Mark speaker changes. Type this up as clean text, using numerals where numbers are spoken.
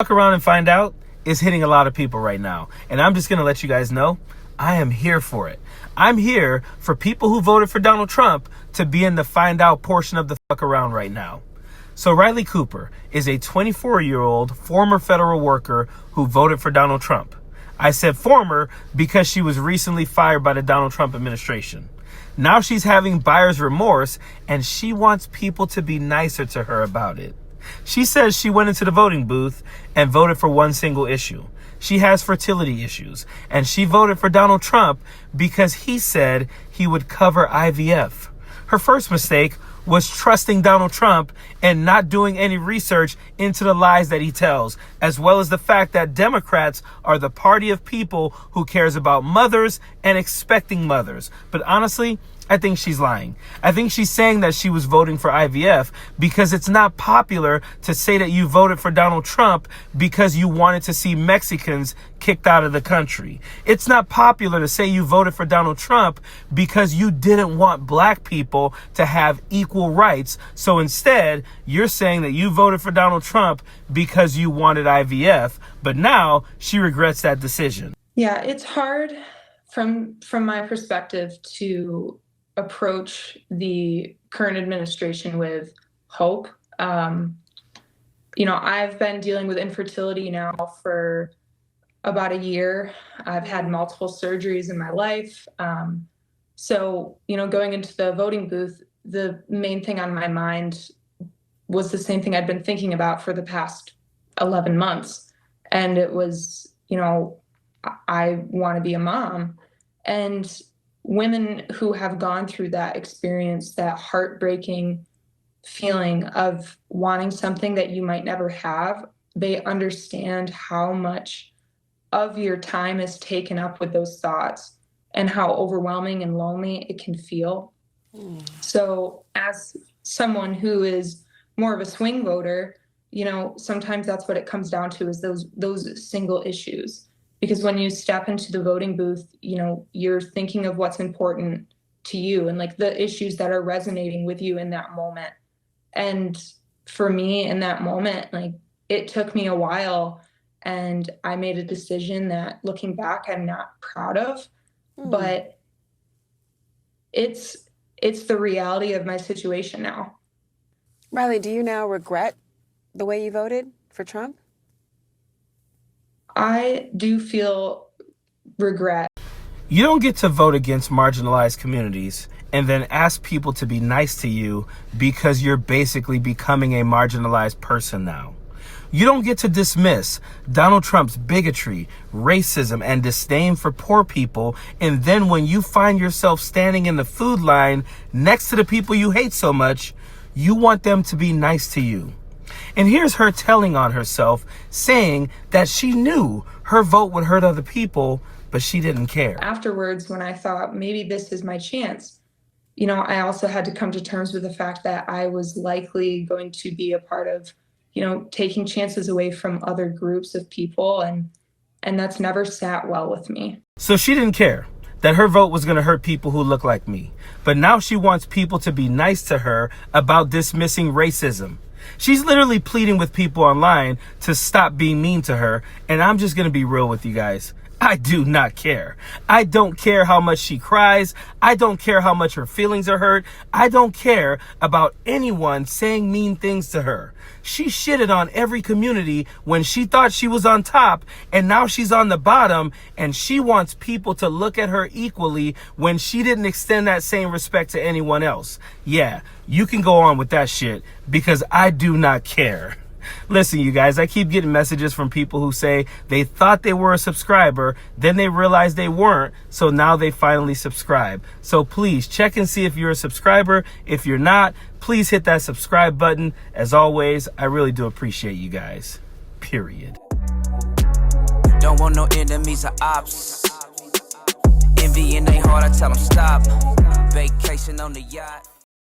Speaker 1: fuck around and find out is hitting a lot of people right now. And I'm just going to let you guys know, I am here for it. I'm here for people who voted for Donald Trump to be in the find out portion of the fuck around right now. So Ryleigh Cooper is a 24-year-old former federal worker who voted for Donald Trump. I said former because she was recently fired by the Donald Trump administration. Now she's having buyer's remorse and she wants people to be nicer to her about it. She says she went into the voting booth and voted for one single issue. She has fertility issues, and she voted for Donald Trump because he said he would cover IVF. Her first mistake was trusting Donald Trump and not doing any research into the lies that he tells, as well as the fact that Democrats are the party of people who cares about mothers and expecting mothers. But honestly, I think she's lying. I think she's saying that she was voting for IVF because it's not popular to say that you voted for Donald Trump because you wanted to see Mexicans kicked out of the country. It's not popular to say you voted for Donald Trump because you didn't want black people to have equal rights. So instead, you're saying that you voted for Donald Trump because you wanted IVF, but now she regrets that decision.
Speaker 2: Yeah, it's hard from my perspective to approach the current administration with hope. I've been dealing with infertility now for about a year. I've had multiple surgeries in my life. So going into the voting booth, the main thing on my mind was the same thing I'd been thinking about for the past 11 months. And it was, I want to be a mom. And women who have gone through that experience, that heartbreaking feeling of wanting something that you might never have, they understand how much of your time is taken up with those thoughts and how overwhelming and lonely it can feel. So as someone who is more of a swing voter, sometimes that's what it comes down to, is those single issues. Because when you step into the voting booth, you're thinking of what's important to you and like the issues that are resonating with you in that moment. And for me in that moment, like it took me a while and I made a decision that looking back, I'm not proud of, but it's the reality of my situation now.
Speaker 3: Ryleigh, do you now regret the way you voted for Trump?
Speaker 2: I do feel regret.
Speaker 1: You don't get to vote against marginalized communities and then ask people to be nice to you because you're basically becoming a marginalized person now. You don't get to dismiss Donald Trump's bigotry, racism, and disdain for poor people, and then when you find yourself standing in the food line next to the people you hate so much, you want them to be nice to you. And here's her telling on herself, saying that she knew her vote would hurt other people, but she didn't care.
Speaker 2: Afterwards, when I thought maybe this is my chance, I also had to come to terms with the fact that I was likely going to be a part of, taking chances away from other groups of people. And that's never sat well with me.
Speaker 1: So she didn't care that her vote was going to hurt people who look like me. But now she wants people to be nice to her about dismissing racism. She's literally pleading with people online to stop being mean to her. And I'm just going to be real with you guys. I do not care. I don't care how much she cries. I don't care how much her feelings are hurt. I don't care about anyone saying mean things to her. She shitted on every community when she thought she was on top, and now she's on the bottom, and she wants people to look at her equally when she didn't extend that same respect to anyone else. Yeah, you can go on with that shit because I do not care. Listen, you guys, I keep getting messages from people who say they thought they were a subscriber, then they realized they weren't, so now they finally subscribe. So please check and see if you're a subscriber. If you're not, please hit that subscribe button. As always, I really do appreciate you guys. Period.
Speaker 4: Don't want no enemies or ops. Envy in their heart, I tell them stop. Vacation on the yacht.